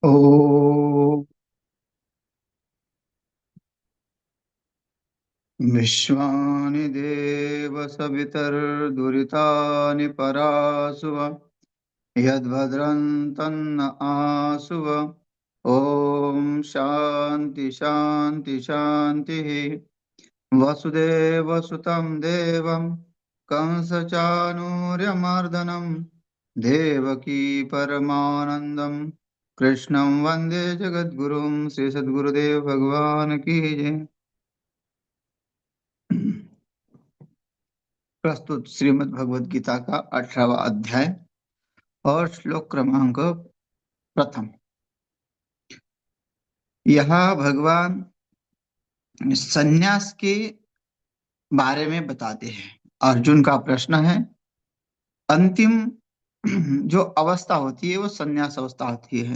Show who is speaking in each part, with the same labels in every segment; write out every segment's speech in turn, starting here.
Speaker 1: ओ विश्वानि देव सवितर्दुरितानि परासुव यद्भद्रं तन्न आसुव। ॐ शान्ति शान्ति शान्तिः। वसुदेवसुतं देवं कंसचाणूर्यमर्दनं देवकी परमानन्दं कृष्णं वन्दे जगद्गुरुं। श्री सद्गुरुदेव भगवान की जय। प्रस्तुत श्रीमद् भगवद गीता का 18वां अध्याय और श्लोक क्रमांक प्रथम। यहाँ भगवान संन्यास के बारे में बताते हैं। अर्जुन का प्रश्न है, अंतिम जो अवस्था होती है वो संन्यास अवस्था होती है।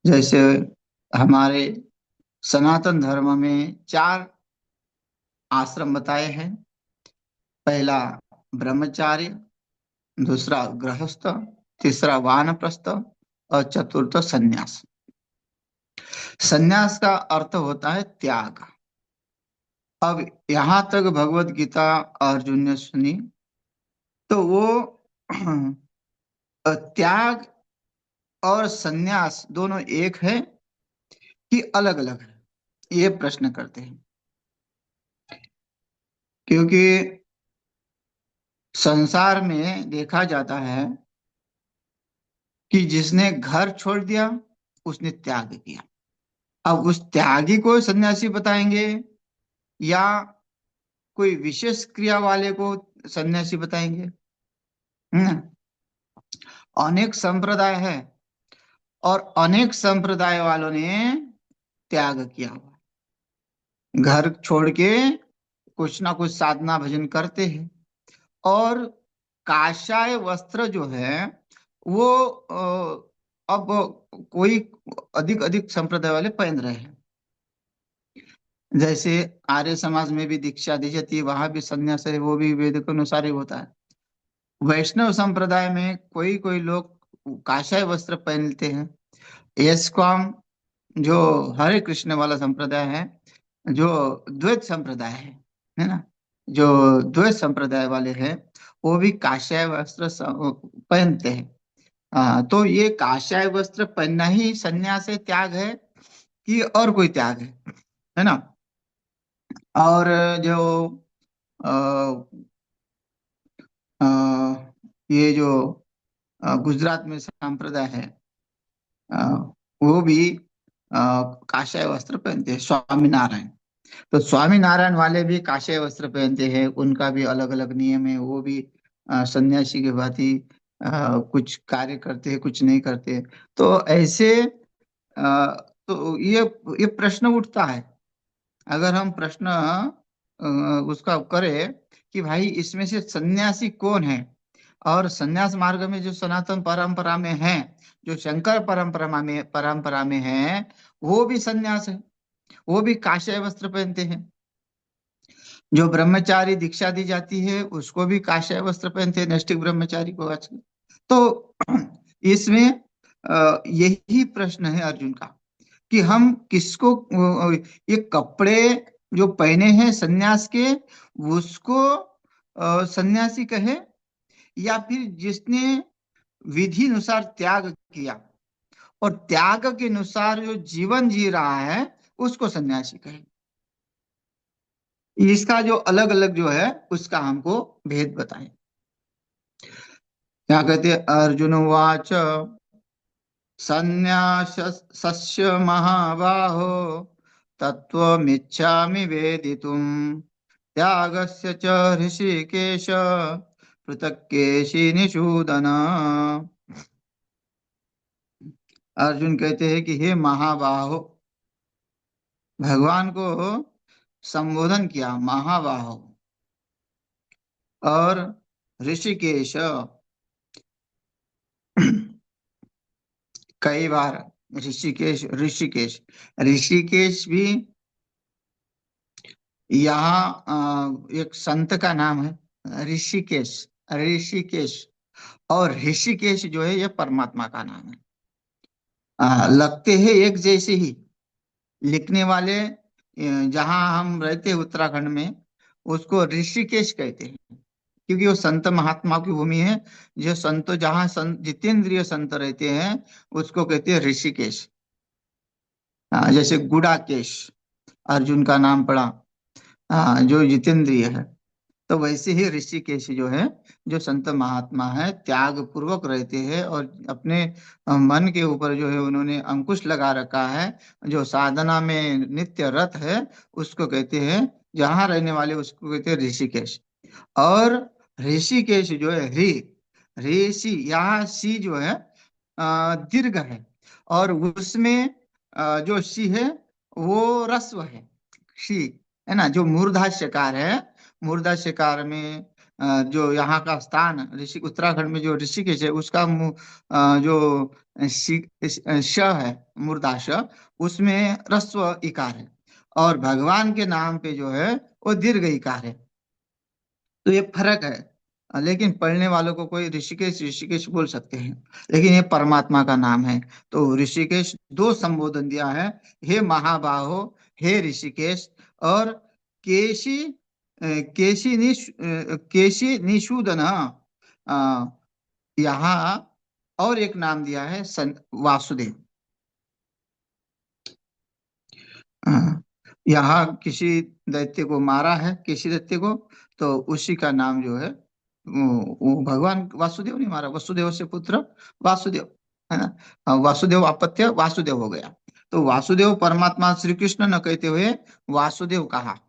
Speaker 1: जैसे हमारे सनातन धर्म में 4 आश्रम बताए हैं। पहला ब्रह्मचार्य, दूसरा गृहस्थ, तीसरा वानप्रस्थ और चतुर्थ संन्यास। संन्यास का अर्थ होता है त्याग। अब यहां तक भगवत गीता अर्जुन ने सुनी तो वो त्याग और संन्यास दोनों एक है कि अलग अलग है, ये प्रश्न करते हैं। क्योंकि संसार में देखा जाता है कि जिसने घर छोड़ दिया उसने त्याग किया। अब उस त्यागी को सन्यासी बताएंगे या कोई विशेष क्रिया वाले को सन्यासी बताएंगे? हम्म। अनेक संप्रदाय है और अनेक संप्रदाय वालों ने त्याग किया हुआ। घर छोड़ के कुछ ना कुछ साधना भजन करते हैं और काषाय वस्त्र जो है वो अब कोई अधिक अधिक संप्रदाय वाले पहन रहे हैं। जैसे आर्य समाज में भी दीक्षा दी जाती है, वहां भी संन्यास है, वो भी वेद के अनुसार ही होता है। वैष्णव संप्रदाय में कोई कोई लोग काषाय वस्त्र पहनते हैं। यस्कॉम जो हरे कृष्ण वाला संप्रदाय है, जो द्वैत संप्रदाय है ना, जो द्वैत संप्रदाय वाले हैं वो भी काषाय वस्त्र पहनते हैं। तो ये काषाय वस्त्र पहनना ही संन्यास है, त्याग है कि और कोई त्याग है ना? और जो अ, अ, ये जो गुजरात में संप्रदाय है, अ, वो भी अ, काषाय वस्त्र पहनते हैं, स्वामीनारायण। तो स्वामीनारायण वाले भी काषाय वस्त्र पहनते हैं, उनका भी अलग अलग नियम है। वो भी सन्यासी के भांति कुछ कार्य करते हैं, कुछ नहीं करते। तो ऐसे तो ये प्रश्न उठता है। अगर हम प्रश्न उसका करें कि भाई इसमें से सन्यासी कौन है, और सन्यास मार्ग में जो सनातन परंपरा में है, जो शंकर परंपरा में है, वो भी सन्यास है, वो भी काषाय वस्त्र पहनते हैं। जो ब्रह्मचारी दीक्षा दी जाती है उसको भी काषाय वस्त्र पहनते हैं, नैष्ठिक ब्रह्मचारी को आजकल। तो इसमें यही प्रश्न है अर्जुन का कि हम किसको ये कपड़े जो पहने हैं सन्यास के, उसको सन्यासी कहे, या फिर जिसने विधि अनुसार त्याग किया और त्याग के अनुसार जो जीवन जी रहा है उसको सन्यासी कहे। इसका जो अलग अलग जो है उसका हमको भेद बताएं। क्या कहते हैं? अर्जुन वाच सन्यासस्य महाबाहो तत्त्वमिच्छामि वेदितुम् त्यागस्य च ऋषिकेश पृथक् केशिनिषूदन। अर्जुन कहते हैं कि हे महाबाहो, भगवान को संबोधन किया महाबाहो। और ऋषिकेश कई बार, ऋषिकेश ऋषिकेश ऋषिकेश भी यहाँ एक संत का नाम है ऋषिकेश। ऋषिकेश और ऋषिकेश जो है ये परमात्मा का नाम है। लगते हैं एक जैसे ही। लिखने वाले जहाँ हम रहते हैं उत्तराखंड में, उसको ऋषिकेश कहते हैं, क्योंकि वो संत महात्मा की भूमि है। जो संत, जहाँ संत जितेंद्रिय संत रहते हैं, उसको कहते हैं ऋषिकेश। जैसे गुड़ाकेश, अर्जुन का नाम पड़ा, जो जितेंद्रिय है। तो वैसे ही ऋषिकेश जो है, जो संत महात्मा है, त्याग पूर्वक रहते हैं और अपने मन के ऊपर जो है उन्होंने अंकुश लगा रखा है, जो साधना में नित्य रत है, उसको कहते हैं, जहाँ रहने वाले उसको कहते हैं ऋषिकेश। और ऋषिकेश जो है, ऋषि, यहाँ सी जो है दीर्घ है, और उसमें जो सी है वो रस्व है, शी, है ना। जो मूर्धाष्यकार है, मूर्धाष्यकार में जो यहाँ का स्थान ऋषि उत्तराखंड में जो ऋषिकेश है, उसका जो श है, मूर्धाश, उसमें रस्व इकार है, और भगवान के नाम पे जो है वो दीर्घ इकार है। तो ये फर्क है। लेकिन पढ़ने वालों को कोई ऋषिकेश ऋषिकेश बोल सकते हैं, लेकिन ये परमात्मा का नाम है। तो ऋषिकेश दो संबोधन दिया है, हे महाबाहो, हे ऋषिकेश, और केशी, केशी निषूदन, यहाँ और एक नाम दिया है, वासुदेव। हाँ, यहाँ किसी दैत्य को मारा है, किसी दैत्य को, तो उसी का नाम जो है वो भगवान वासुदेव नहीं मारा, वसुदेव से पुत्र वासुदेव, है ना। वासुदेव अपत्य वासुदेव हो गया। तो वासुदेव परमात्मा श्री कृष्ण न कहते हुए वासुदेव कहा।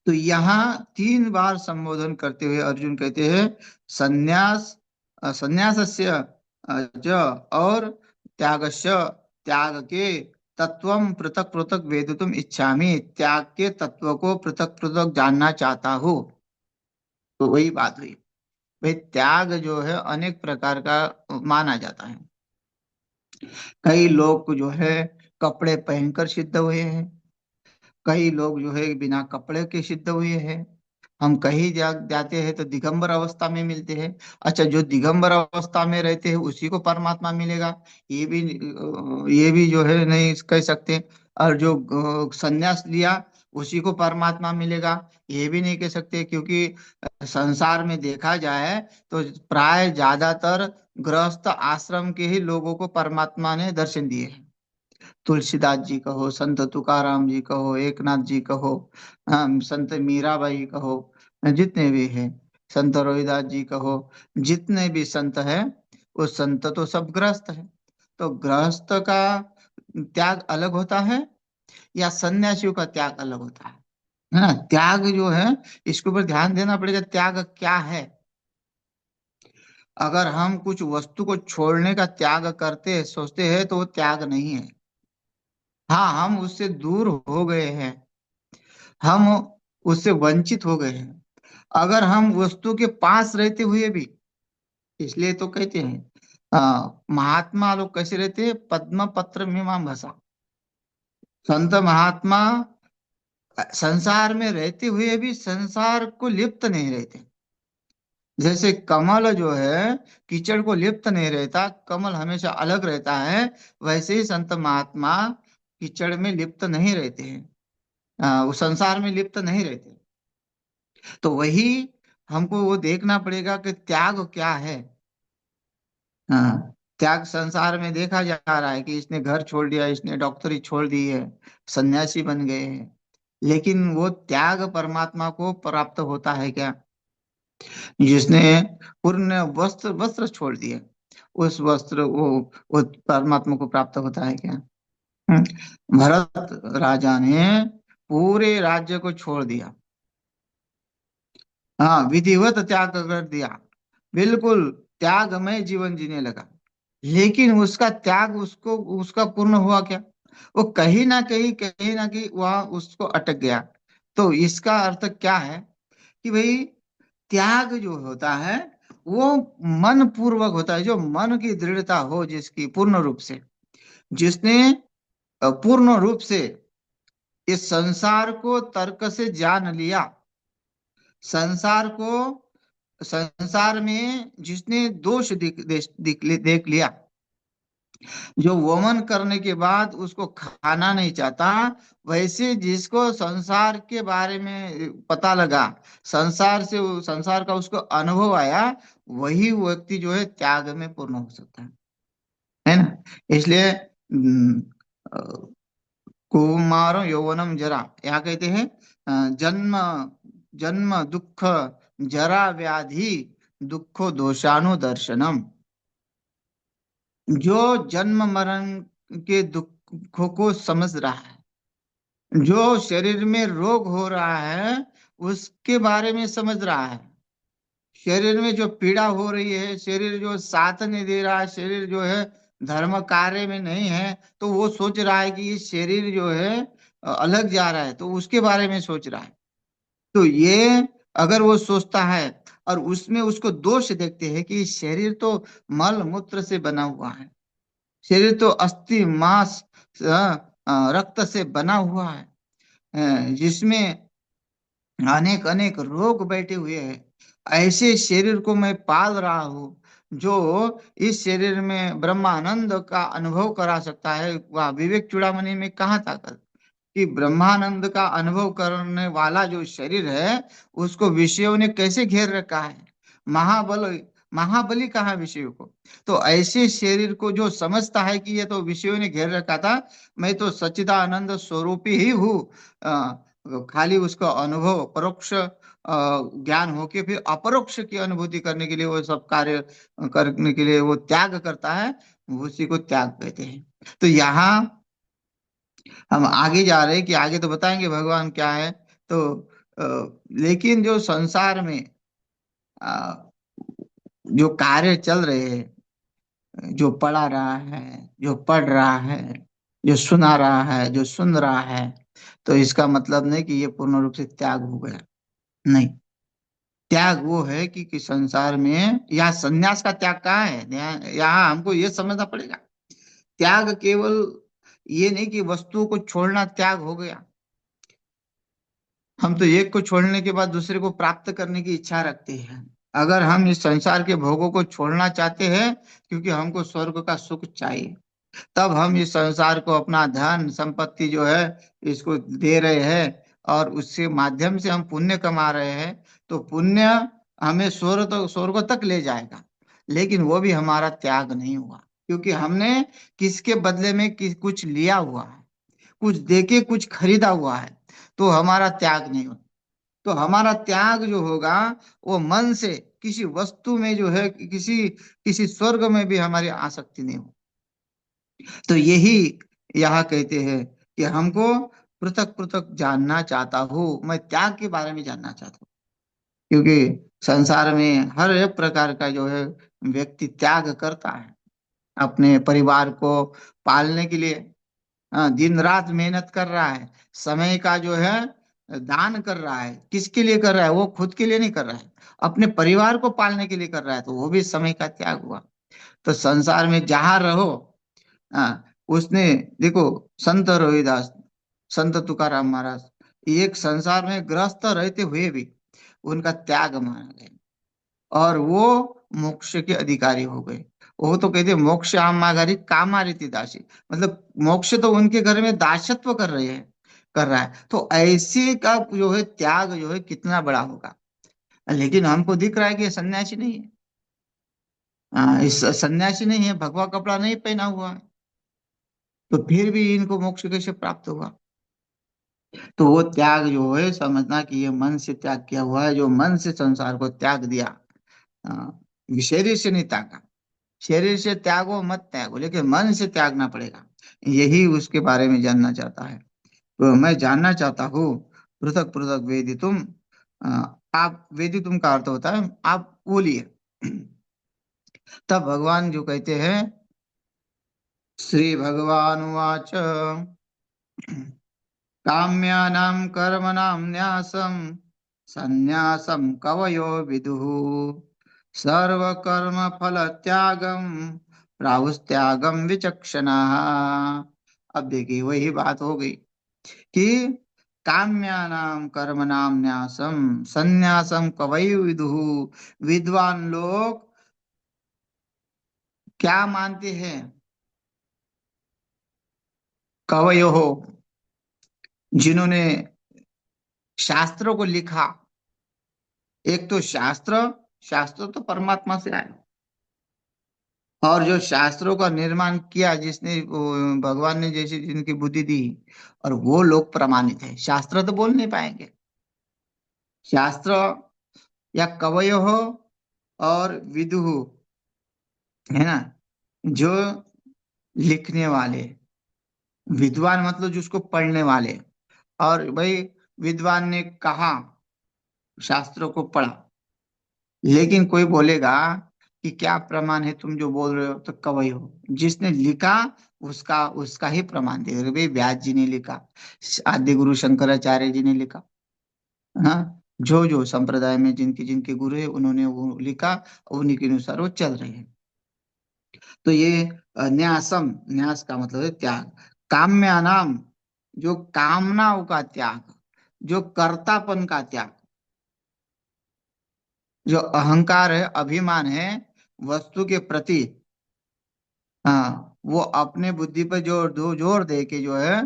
Speaker 1: तो यहाँ तीन बार संबोधन करते हुए अर्जुन कहते हैं, संन्यास, संन्यासस्य च, और त्यागस्य, त्याग के तत्वम पृथक पृथक वेदितुम इच्छामि, त्याग के तत्व को पृथक पृथक जानना चाहता हूँ। तो वही बात हुई। भाई त्याग जो है अनेक प्रकार का माना जाता है। कई लोग जो है कपड़े पहनकर सिद्ध हुए हैं, कई लोग जो है बिना कपड़े के सिद्ध हुए हैं। हम कहीं जाते हैं तो दिगंबर अवस्था में मिलते हैं। अच्छा, जो दिगंबर अवस्था में रहते हैं उसी को परमात्मा मिलेगा, ये भी जो है नहीं कह सकते। और जो संन्यास लिया उसी को परमात्मा मिलेगा, ये भी नहीं कह सकते, क्योंकि संसार में देखा जाए तो प्राय ज्यादातर गृहस्थ आश्रम के ही लोगों को परमात्मा ने दर्शन दिए हैं। तुलसीदास जी कहो, संत तुकाराम जी कहो, एकनाथ जी कहो, संत मीराबाई कहो, जितने भी हैं, संत रविदास जी कहो, जितने भी संत हैं, वो संत तो सब गृहस्थ है। तो गृहस्थ का त्याग अलग होता है, या सन्यासियों का त्याग अलग होता है ना। त्याग जो है, इसके ऊपर ध्यान देना पड़ेगा, त्याग क्या है। अगर हम कुछ वस्तु को छोड़ने का त्याग करते सोचते हैं तो वो त्याग नहीं है। हाँ, हम उससे दूर हो गए हैं, हम उससे वंचित हो गए हैं। अगर हम वस्तु के पास रहते हुए भी, इसलिए तो कहते हैं महात्मा लोग कैसे रहते हैं, पद्म पत्र मीमांसा। संत महात्मा संसार में रहते हुए भी संसार को लिप्त नहीं रहते। जैसे कमल जो है कीचड़ को लिप्त नहीं रहता, कमल हमेशा अलग रहता है, वैसे ही संत महात्मा कीचड़ में लिप्त नहीं रहते हैं, वो संसार में लिप्त नहीं रहते। तो वही हमको वो देखना पड़ेगा कि त्याग क्या है। हाँ, त्याग संसार में देखा जा रहा है कि इसने घर छोड़ दिया, इसने डॉक्टरी छोड़ दी है, सन्यासी बन गए हैं। लेकिन वो त्याग परमात्मा को प्राप्त होता है क्या? जिसने पूर्ण वस्त्र वस्त्र छोड़ दिए, उस वस्त्र वो परमात्मा को प्राप्त होता है क्या? भरत राजा ने पूरे राज्य को छोड़ दिया, हाँ, विधिवत त्याग कर दिया, बिल्कुल त्यागमय जीवन जीने लगा। लेकिन उसका त्याग उसको उसका पूर्ण हुआ क्या? वो कहीं ना कहीं वह उसको अटक गया। तो इसका अर्थ क्या है कि भाई त्याग जो होता है वो मन पूर्वक होता है, जो मन की दृढ़ता हो, जिसकी पूर्ण रूप से, जिसने पूर्ण रूप से इस संसार को तर्क से जान लिया, संसार को, संसार में जिसने दोष देख लिया, जो वमन करने के बाद उसको खाना नहीं चाहता, वैसे जिसको संसार के बारे में पता लगा, संसार से संसार का उसको अनुभव आया, वही व्यक्ति जो है त्याग में पूर्ण हो सकता है ना। इसलिए कुमार यौवनम जरा, यहाँ कहते हैं जन्म जन्म दुख जरा व्याधि दुखो दोषानुदर्शनम। जो जन्म मरण के दुखों को समझ रहा है, जो शरीर में रोग हो रहा है उसके बारे में समझ रहा है, शरीर में जो पीड़ा हो रही है, शरीर जो साथ नहीं दे रहा है, शरीर जो है धर्म कार्य में नहीं है, तो वो सोच रहा है कि ये शरीर जो है अलग जा रहा है, तो उसके बारे में सोच रहा है। तो ये अगर वो सोचता है और उसमें उसको दोष देखते हैं कि शरीर तो मल मूत्र से बना हुआ है, शरीर तो अस्थि मांस रक्त से बना हुआ है, जिसमें अनेक अनेक रोग बैठे हुए हैं, ऐसे शरीर को मैं पाल रहा हूँ। जो इस शरीर में ब्रह्मानंद का अनुभव करा सकता है, वह विवेक चूड़ामणि में कहा था कि ब्रह्मानंद का अनुभव करने वाला जो शरीर है उसको विषयों ने कैसे घेर रखा है। महाबल महाबली कहा विषयों को। तो ऐसे शरीर को जो समझता है कि ये तो विषयों ने घेर रखा था, मैं तो सच्चिदानंद स्वरूपी ही हूँ, खाली उसका अनुभव परोक्ष ज्ञान होके फिर अपरोक्ष की अनुभूति करने के लिए वो सब कार्य करने के लिए वो त्याग करता है, उसी को त्याग कहते हैं। तो यहाँ हम आगे जा रहे हैं कि आगे तो बताएंगे भगवान क्या है। तो लेकिन जो संसार में अ, जो कार्य चल रहे हैं, जो पढ़ा रहा है, जो पढ़ रहा है, जो सुना रहा है, जो सुन रहा है, तो इसका मतलब नहीं कि ये पूर्ण रूप से त्याग हो गया। नहीं, त्याग वो है कि संसार में या संन्यास का त्याग कहाँ है, यहाँ हमको ये समझना पड़ेगा। त्याग केवल ये नहीं कि वस्तुओं को छोड़ना त्याग हो गया। हम तो एक को छोड़ने के बाद दूसरे को प्राप्त करने की इच्छा रखते हैं। अगर हम इस संसार के भोगों को छोड़ना चाहते हैं क्योंकि हमको स्वर्ग का सुख चाहिए, तब हम इस संसार को अपना धन संपत्ति जो है इसको दे रहे हैं और उसके माध्यम से हम पुण्य कमा रहे हैं। तो पुण्य हमें स्वर्ग तक ले जाएगा, लेकिन वो भी हमारा त्याग नहीं हुआ, क्योंकि हमने किसके बदले में कुछ लिया हुआ है, कुछ देके कुछ खरीदा हुआ है, तो हमारा त्याग नहीं होता। तो हमारा त्याग जो होगा वो मन से, किसी वस्तु में जो है, किसी किसी स्वर्ग में भी हमारी आसक्ति नहीं हो। तो यही यहाँ कहते हैं कि हमको पृथक पृथक जानना चाहता हूँ, मैं त्याग के बारे में जानना चाहता हूँ। क्योंकि संसार में हर एक प्रकार का जो है व्यक्ति त्याग करता है अपने परिवार को पालने के लिए। हाँ, दिन रात मेहनत कर रहा है, समय का जो है दान कर रहा है। किसके लिए कर रहा है? वो खुद के लिए नहीं कर रहा है, अपने परिवार को पालने के लिए कर रहा है, तो वो भी समय का त्याग हुआ। तो संसार में जहां रहो, उसने देखो, संत रोहिदास, संत तुकाराम महाराज, एक संसार में गृहस्थ रहते हुए भी उनका त्याग माना गया और वो मोक्ष के अधिकारी हो गए। वो तो कहते मोक्ष आमागारी कामारिति दासी, मतलब मोक्ष तो उनके घर में दासत्व कर रहे हैं, कर रहा है। तो ऐसे का जो है त्याग जो है कितना बड़ा होगा। लेकिन हमको दिख रहा है कि ये सन्यासी नहीं है, इस सन्यासी नहीं है, भगवा कपड़ा नहीं पहना हुआ है, तो फिर भी इनको मोक्ष कैसे प्राप्त हुआ? तो वो त्याग जो है समझना कि ये मन से त्याग किया हुआ है, जो मन से संसार को त्याग दिया। शरीर से नहीं त्यागा, शरीर से त्यागो मत त्यागो, लेकिन मन से त्यागना पड़ेगा। यही उसके बारे में जानना चाहता है। तो मैं जानना चाहता हूँ पृथक पृथक वेदितुम। आप वेदितुम का अर्थ होता है आप बोलिए। तब भगवान जो कहते हैं, श्री भगवान वाच काम्यानां कर्मणां न्यासं संन्यासं कवयो विदुः सर्वकर्म फल त्यागम प्राहुस्त्यागम विचक्षणाः। अब देखिए वही बात हो गई कि काम्यानाम कर्मणाम न्यासम संन्यासम कवयो विदुः। विद्वान लोग क्या मानते हैं? कवयो हो, जिन्होंने शास्त्रों को लिखा। एक तो शास्त्र, शास्त्र तो परमात्मा से आए, और जो शास्त्रों का निर्माण किया जिसने, वो भगवान ने जैसी जिनकी बुद्धि दी, और वो लोग प्रमाणित है। शास्त्र तो बोल नहीं पाएंगे। शास्त्र या कवयो हो और विदुहु, है ना, जो लिखने वाले, विद्वान मतलब जिसको पढ़ने वाले। और भाई, विद्वान ने कहा, शास्त्रों को पढ़ा, लेकिन कोई बोलेगा कि क्या प्रमाण है तुम जो बोल रहे हो, तो कवि हो, जिसने लिखा उसका उसका ही प्रमाण दे रहे। भाई व्यास जी ने लिखा, आद्य गुरु शंकराचार्य जी ने लिखा, हाँ, जो जो संप्रदाय में जिनके जिनके गुरु है उन्होंने वो लिखा, उन्हीं के अनुसार वो चल रहे हैं। तो ये न्यासम, न्यास का मतलब है त्याग। काम्यानाम, जो कामनाओं का त्याग, जो कर्तापन का त्याग, जो अहंकार है, अभिमान है वस्तु के प्रति, हाँ, वो अपने बुद्धि पर जोर दे के जो है,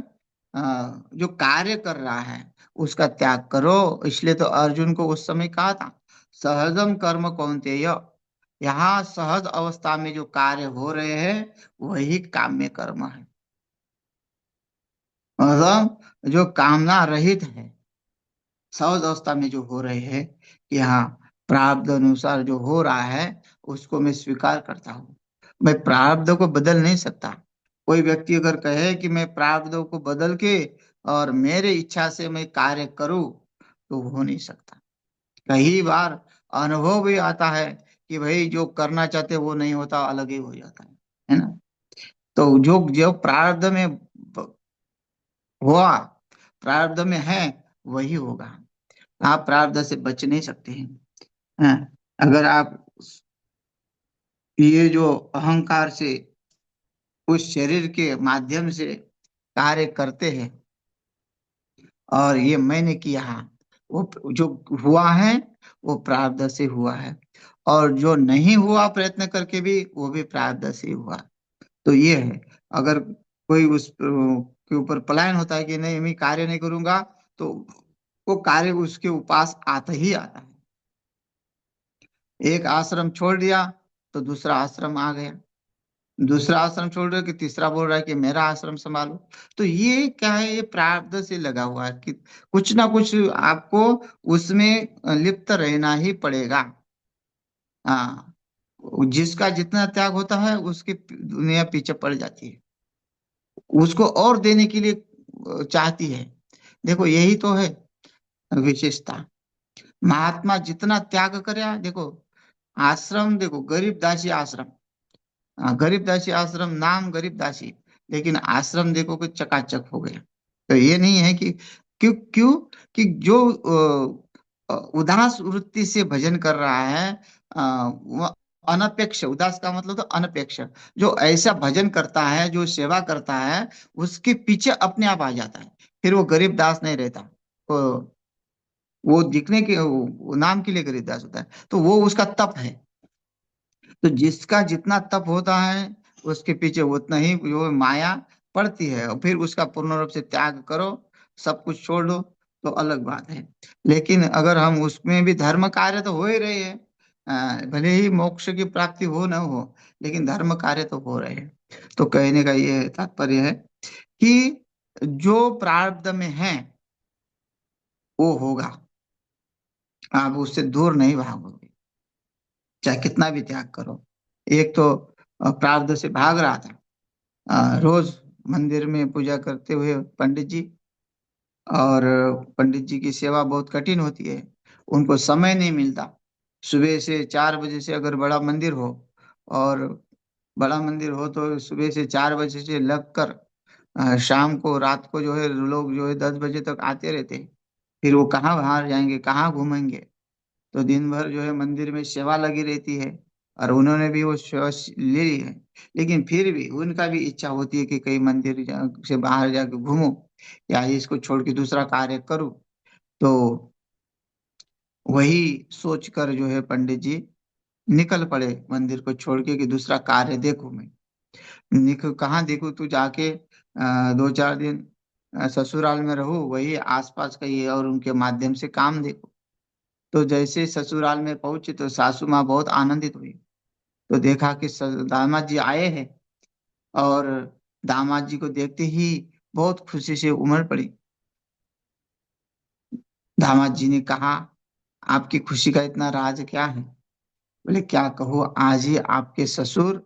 Speaker 1: जो कार्य कर रहा है उसका त्याग करो। इसलिए तो अर्जुन को उस समय कहा था, सहजम कर्म कौन्तेय, यहाँ सहज अवस्था में जो कार्य हो रहे हैं वही काम्य कर्म है। मतलब जो कामना रहित है, सहज अवस्था में जो हो रहे हैं, कि हाँ, प्रारब्ध अनुसार जो हो रहा है उसको मैं स्वीकार करता हूँ। मैं प्रारब्ध को बदल नहीं सकता। कोई व्यक्ति अगर कहे कि मैं प्रारब्ध को बदल के और मेरे इच्छा से मैं कार्य करूँ, तो हो नहीं सकता। कई बार अनुभव भी आता है कि भाई जो करना चाहते वो नहीं होता, अलग ही हो जाता है ना। तो जो जो प्रारब्ध में हुआ, प्रारब्ध में है, वही होगा। आप प्रारब्ध से बच नहीं सकते हैं। हाँ, अगर आप ये जो अहंकार से उस शरीर के माध्यम से कार्य करते हैं, और ये मैंने किया, वो जो हुआ है वो प्रारब्ध से हुआ है, और जो नहीं हुआ प्रयत्न करके भी वो भी प्रारब्ध से ही हुआ। तो ये है। अगर कोई उस के ऊपर पलायन होता है कि नहीं मैं कार्य नहीं करूंगा, तो वो कार्य उसके उपास आता ही आता है। एक आश्रम छोड़ दिया तो दूसरा आश्रम आ गया, दूसरा आश्रम छोड़ रहे कि तीसरा बोल रहा है कि मेरा आश्रम संभालो। तो ये क्या है, ये प्रारब्ध से लगा हुआ है कि कुछ ना कुछ आपको उसमें लिप्त रहना ही पड़ेगा। हाँ, जिसका जितना त्याग होता है उसकी दुनिया पीछे पड़ जाती है, उसको और देने के लिए चाहती है। देखो यही तो है विशेषता। महात्मा जितना त्याग करे, देखो आश्रम, देखो गरीब दासी आश्रम, हाँ, गरीब दासी आश्रम, नाम गरीब दासी, लेकिन आश्रम देखो कि चकाचक हो गया। तो ये नहीं है कि क्यों क्यों कि जो उदास वृत्ति से भजन कर रहा है, वह अनपेक्ष, उदास का मतलब तो अनपेक्ष, जो ऐसा भजन करता है, जो सेवा करता है, उसके पीछे अपने आप आ जाता है। फिर वो गरीब दास नहीं रहता। तो वो दिखने के, वो नाम के लिए गरीब दास होता है, तो वो उसका तप है। तो जिसका जितना तप होता है उसके पीछे उतना ही वो माया पड़ती है, और फिर उसका पूर्ण रूप से त्याग करो, सब कुछ छोड़ दो, तो अलग बात है। लेकिन अगर हम उसमें भी धर्म कार्य तो हो ही रहे हैं, भले ही मोक्ष की प्राप्ति हो न हो, लेकिन धर्म कार्य तो हो रहे हैं। तो कहने का ये तात्पर्य है कि जो प्रारब्ध में है वो होगा, आप उससे दूर नहीं भागोगे, चाहे कितना भी त्याग करो। एक तो प्रारब्ध से भाग रहा था, रोज मंदिर में पूजा करते हुए पंडित जी, और पंडित जी की सेवा बहुत कठिन होती है, उनको समय नहीं मिलता। सुबह से 4 बजे से अगर बड़ा मंदिर हो, और बड़ा मंदिर हो तो सुबह से 4 बजे से लगकर शाम को, रात को जो है लोग जो है 10 बजे तक आते रहते हैं। फिर वो कहाँ बाहर जाएंगे, कहाँ घूमेंगे। तो दिन भर जो है मंदिर में सेवा लगी रहती है, और उन्होंने भी वो सेवा ले ली है। लेकिन फिर भी उनका भी इच्छा होती है कि कहीं मंदिर से बाहर जाके घूमो, या इसको छोड़ के दूसरा कार्य करूं। तो वही सोचकर जो है पंडित जी निकल पड़े मंदिर को छोड़ के कि दूसरा कार्य देखूं मैं। कहाँ देखूं, तू जाके दो चार दिन ससुराल में रहूं, वही आसपास का ये और उनके माध्यम से काम देखो। तो जैसे ससुराल में पहुंचे तो सासू माँ बहुत आनंदित हुई। तो देखा कि दामाद जी आए हैं, और दामाद जी को देखते ही बहुत खुशी से उमड़ पड़ी। दामाद जी ने कहा, आपकी खुशी का इतना राज क्या है? बोले, क्या कहो, आज ही आपके ससुर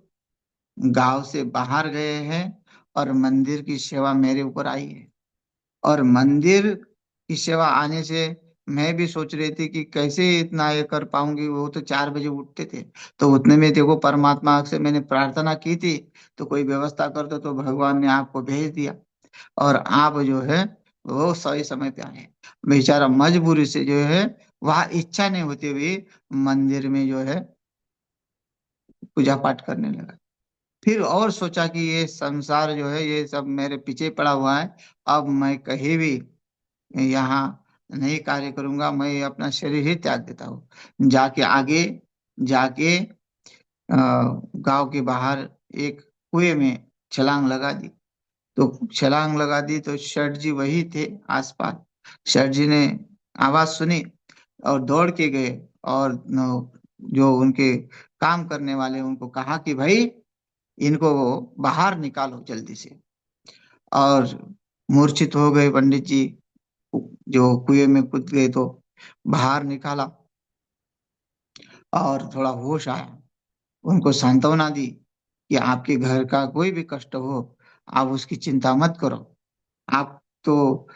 Speaker 1: गांव से बाहर गए हैं, और मंदिर की सेवा मेरे ऊपर आई है। और मंदिर की सेवा आने से मैं भी सोच रही थी कि कैसे इतना ये कर पाऊंगी। वो तो 4 बजे उठते थे। तो उतने में देखो, परमात्मा से मैंने प्रार्थना की थी, तो कोई व्यवस्था कर दो, तो भगवान ने आपको भेज दिया। और आप जो है वो सही समय पे आए। बेचारा मजबूरी से जो है, वह इच्छा नहीं होती हुई मंदिर में जो है पूजा पाठ करने लगा। फिर और सोचा कि ये संसार जो है ये सब मेरे पीछे पड़ा हुआ है। अब मैं कहीं भी यहाँ नहीं कार्य करूंगा, मैं अपना शरीर ही त्याग देता हूँ। जाके आगे जाके गांव के बाहर एक कुएं में छलांग लगा दी। तो छलांग लगा दी तो सेठ जी वही थे आसपास। सेठ जी ने आवाज सुनी और दौड़ के गए, और जो उनके काम करने वाले उनको कहा कि भाई, इनको बाहर निकालो जल्दी से। और मूर्छित हो गए पंडित जी, जो कुएं में कूद गए। तो बाहर निकाला, और थोड़ा होश आया। उनको सांत्वना दी कि आपके घर का कोई भी कष्ट हो, आप उसकी चिंता मत करो। आप तो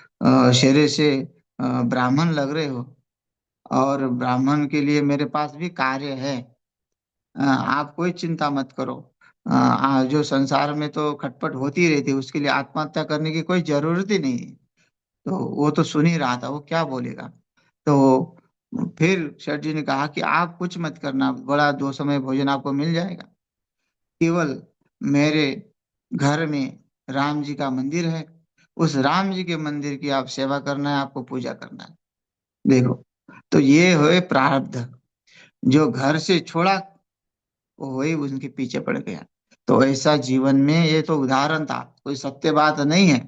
Speaker 1: शेरे से ब्राह्मण लग रहे हो, और ब्राह्मण के लिए मेरे पास भी कार्य है। आप कोई चिंता मत करो। जो संसार में तो खटपट होती रहती है, उसके लिए आत्महत्या करने की कोई जरूरत ही नहीं है। तो वो तो सुन ही रहा था, वो क्या बोलेगा। तो फिर सेठ जी ने कहा कि आप कुछ मत करना, बड़ा 2 समय भोजन आपको मिल जाएगा। केवल मेरे घर में राम जी का मंदिर है, उस राम जी के मंदिर की आप सेवा करना है, आपको पूजा करना है। देखो, तो ये हुए प्रारब्ध। जो घर से छोड़ा, वो वही उनके पीछे पड़ गया। तो ऐसा जीवन में, ये तो उदाहरण था, कोई सत्य बात नहीं है।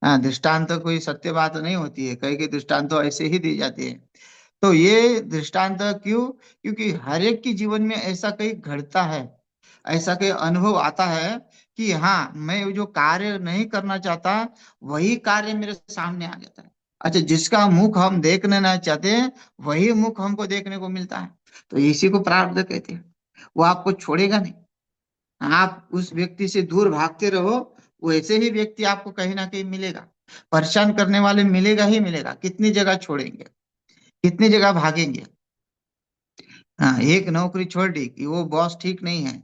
Speaker 1: हाँ, दृष्टांत तो कोई सत्य बात नहीं होती है, कई कई दृष्टांत तो ऐसे ही दी जाती है। तो ये दृष्टांत क्यों? क्योंकि हर एक के जीवन में ऐसा कहीं घटता है, ऐसा कहीं अनुभव आता है कि हाँ, मैं जो कार्य नहीं करना चाहता, वही कार्य मेरे सामने आ जाता है। अच्छा, जिसका मुख हम देखने ना चाहते हैं, वही मुख हमको देखने को मिलता है। तो इसी को प्रारब्ध कहते हैं। वो आपको छोड़ेगा नहीं। आप उस व्यक्ति से दूर भागते रहो, वैसे ही व्यक्ति आपको कहीं ना कहीं मिलेगा। परेशान करने वाले मिलेगा ही मिलेगा। कितनी जगह छोड़ेंगे, कितनी जगह भागेंगे। हाँ, एक नौकरी छोड़ दी कि वो बॉस ठीक नहीं है,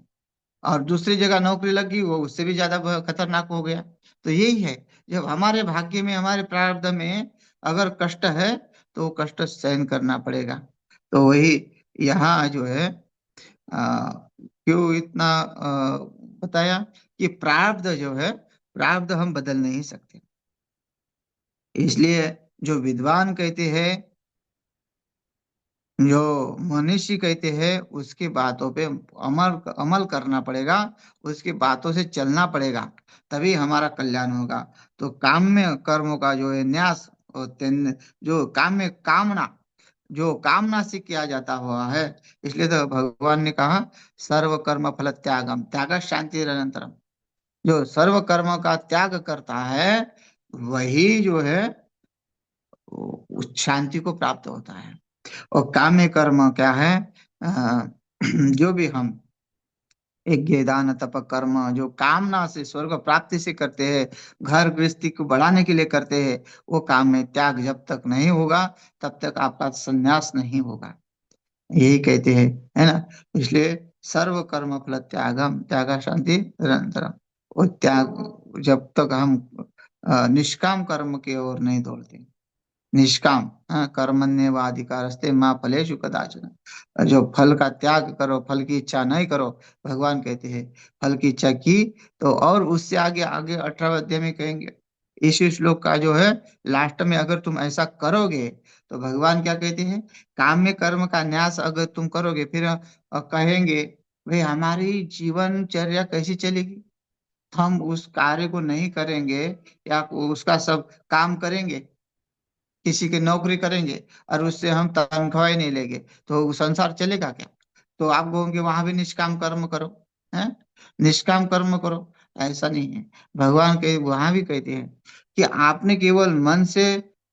Speaker 1: और दूसरी जगह नौकरी लगी, वो उससे भी ज्यादा खतरनाक हो गया। तो यही है, जब हमारे भाग्य में, हमारे प्रारब्ध में अगर कष्ट है, तो वो कष्ट सहन करना पड़ेगा। तो वही यहाँ जो है, क्यों इतना बताया कि प्रारब्ध जो है, प्रारब्ध हम बदल नहीं सकते। इसलिए जो विद्वान कहते हैं, जो मनीषी कहते हैं, उसकी बातों पे अमल अमल करना पड़ेगा, उसकी बातों से चलना पड़ेगा, तभी हमारा कल्याण होगा। तो काम्य कर्मों का जो है न्यास, और जो काम्य कामना, जो कामना से किया जाता हुआ है। इसलिए तो भगवान ने कहा, सर्व कर्म फल त्यागम त्याग शांति अनंतरम। जो सर्व कर्म का त्याग करता है, वही जो है उस शांति को प्राप्त होता है। और काम्य कर्म क्या है? अ, जो भी हम यज्ञ दान तप कर्म जो कामना से, स्वर्ग प्राप्ति से करते हैं, घर गृहस्थी को बढ़ाने के लिए करते हैं, वो काम में त्याग जब तक नहीं होगा, तब तक आपका संन्यास नहीं होगा। यही कहते हैं, है ना। इसलिए सर्व कर्म फल त्यागम त्यागा शांति निरंतरम। वो त्याग, जब तक हम निष्काम कर्म की ओर नहीं दौड़ते, निष्काम, हाँ, कर्मण्येवाधिकारस्ते माँ फलेषु कदाचन। जो फल का त्याग करो, फल की इच्छा नहीं करो। भगवान कहते हैं, फल की इच्छा की तो, और उससे आगे आगे 18वें अध्याय में कहेंगे, इसी श्लोक का जो है लास्ट में, अगर तुम ऐसा करोगे तो भगवान क्या कहते हैं, काम्य कर्म का न्यास अगर तुम करोगे, फिर कहेंगे, भाई हमारी जीवनचर्या कैसी चलेगी? हम उस कार्य को नहीं करेंगे या उसका सब काम करेंगे, किसी की नौकरी करेंगे और उससे हम तनख्वाह ही नहीं लेंगे, तो वो संसार चलेगा क्या? तो आप कहोगे वहां भी निष्काम कर्म करो, है, निष्काम कर्म करो। ऐसा नहीं है। भगवान के वहां भी कहते हैं कि आपने केवल मन से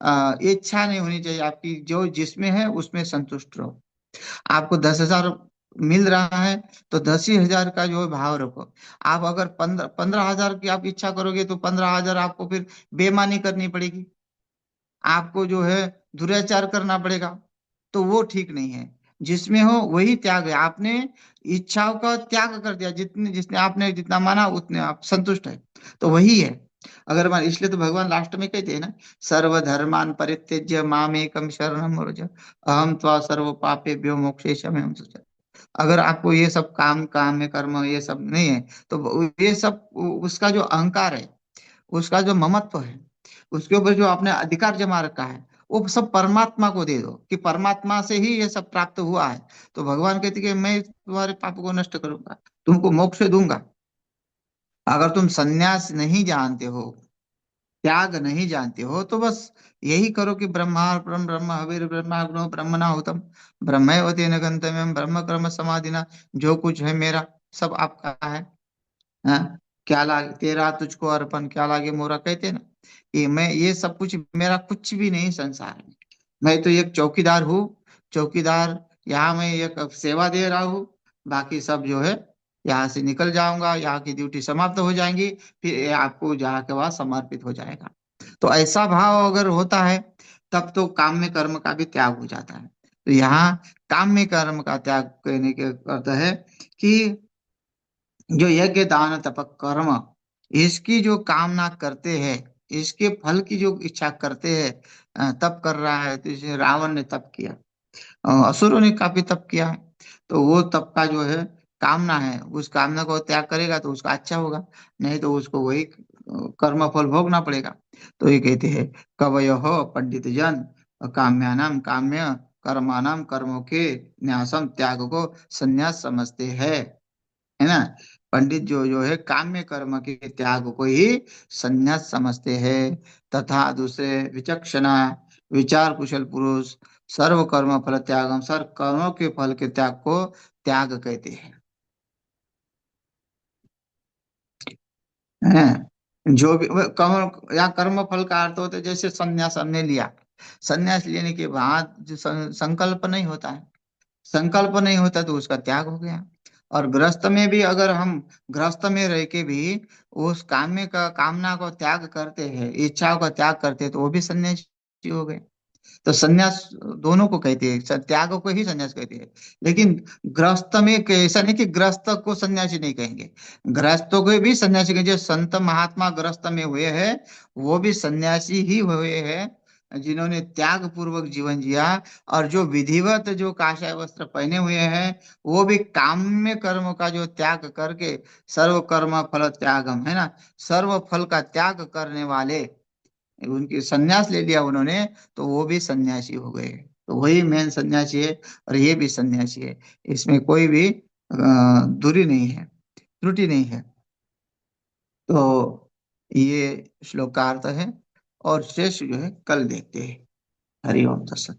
Speaker 1: इच्छा नहीं होनी चाहिए आपकी, जो जिसमें है उसमें संतुष्ट रहो। आपको 10,000 मिल रहा है तो 10 ही हजार का जो है भाव रखो। आप अगर 15,000 की आप इच्छा करोगे तो 15,000 आपको फिर बेईमानी करनी पड़ेगी, आपको जो है दुराचार करना पड़ेगा। तो वो ठीक नहीं है। जिसमें हो वही त्याग है। आपने इच्छाओं का त्याग कर दिया, जितने जिसने आपने जितना माना उतने आप संतुष्ट है, तो वही है। अगर मान, इसलिए तो भगवान लास्ट में कहते हैं ना, सर्वधर्मान परित्यज्य मामेकम शरणम व्रज, अहम त्वा सर्व पापेभ्यो मोक्षयिष्यामि अहं शुचः। अगर आपको ये सब काम काम में कर्म ये सब नहीं है, तो ये सब उसका जो अहंकार है, उसका जो ममत्व है, उसके ऊपर जो आपने अधिकार जमा रखा है, वो सब परमात्मा को दे दो कि परमात्मा से ही ये सब प्राप्त हुआ है। तो भगवान कहते कि मैं तुम्हारे पाप को नष्ट करूंगा, तुमको मोक्ष दूंगा। अगर तुम संन्यास नहीं जानते हो, त्याग नहीं जानते हो, तो बस यही करो कि ब्रह्मा परम ब्रह्म हविर ब्रह्माग्नो ब्रह्मणाहुतम ब्रह्मैवतेन गंतव्यम ब्रह्म कर्म समाधिना, जो कुछ है मेरा सब आपका है। हाँ, क्या लागे तेरा तुझको अर्पण, क्या लागे मोरा, कहते हैं ना कि मैं ये सब कुछ मेरा कुछ भी नहीं संसार में। मैं तो एक चौकीदार हूँ, चौकीदार। यहाँ मैं एक सेवा दे रहा हूँ, बाकी सब जो है यहाँ से निकल जाऊंगा, यहाँ की ड्यूटी समाप्त हो जाएंगी, फिर ये आपको जहाँ के वहाँ समर्पित हो जाएगा। तो ऐसा भाव अगर होता है, तब तो काम में कर्म का भी त्याग हो जाता है। तो यहाँ काम में कर्म का त्याग करने के अर्थ है कि जो यज्ञ दान तप कर्म, इसकी जो कामना करते हैं, इसके फल की जो इच्छा करते हैं, तप कर रहा है, तो जैसे रावण ने तप किया, असुरों ने काफी तप किया है, तो वो तप का जो है कामना है, उस कामना को त्याग करेगा तो उसका अच्छा होगा, नहीं तो उसको वही कर्म फल भोगना पड़ेगा। तो ये कहते हैं, कवयो हो पंडित जन काम्यानाम काम्य कर्माणाम कर्मों के न्यासम त्याग को संन्यास समझते हैं, है ना। पंडित जो जो है काम्य कर्म के त्याग को ही संन्यास समझते हैं। तथा दूसरे विचक्षणा विचार कुशल पुरुष सर्व कर्म फल त्यागम, सर्व कर्मों के फल के त्याग को त्याग कहते हैं। हैं? जो भी कर्म या कर्म फल का अर्थ होता है, जैसे संन्यास हमने लिया, संन्यास लेने के बाद जो संकल्प नहीं होता है, संकल्प नहीं होता तो उसका त्याग हो गया। और गृहस्थ में भी अगर हम गृहस्थ में रह के भी उस काम्य का कामना को त्याग करते हैं, इच्छाओं का त्याग करते हैं, तो वो भी सन्यासी हो गए। तो सन्यास दोनों को कहते हैं, त्याग को ही सन्यास कहते हैं। लेकिन गृहस्थ में ऐसा नहीं कि गृहस्थ को सन्यासी नहीं कहेंगे, गृहस्थों को भी सन्यासी कहेंगे। जो संत महात्मा गृहस्थ में हुए हैं, वो भी सन्यासी ही हुए हैं, जिन्होंने त्याग पूर्वक जीवन जिया। और जो विधिवत जो काषाय वस्त्र पहने हुए हैं, वो भी काम्य कर्म का जो त्याग करके, सर्व कर्म फल त्यागम, है ना, सर्व फल का त्याग करने वाले, उनकी संन्यास ले लिया उन्होंने, तो वो भी सन्यासी हो गए। तो वही मेन सन्यासी है, और ये भी सन्यासी है। इसमें कोई भी दूरी नहीं है, त्रुटि नहीं है। तो ये श्लोक का अर्थ है। और शेष जो है कल देखते हैं। हरि ओम तत्सत।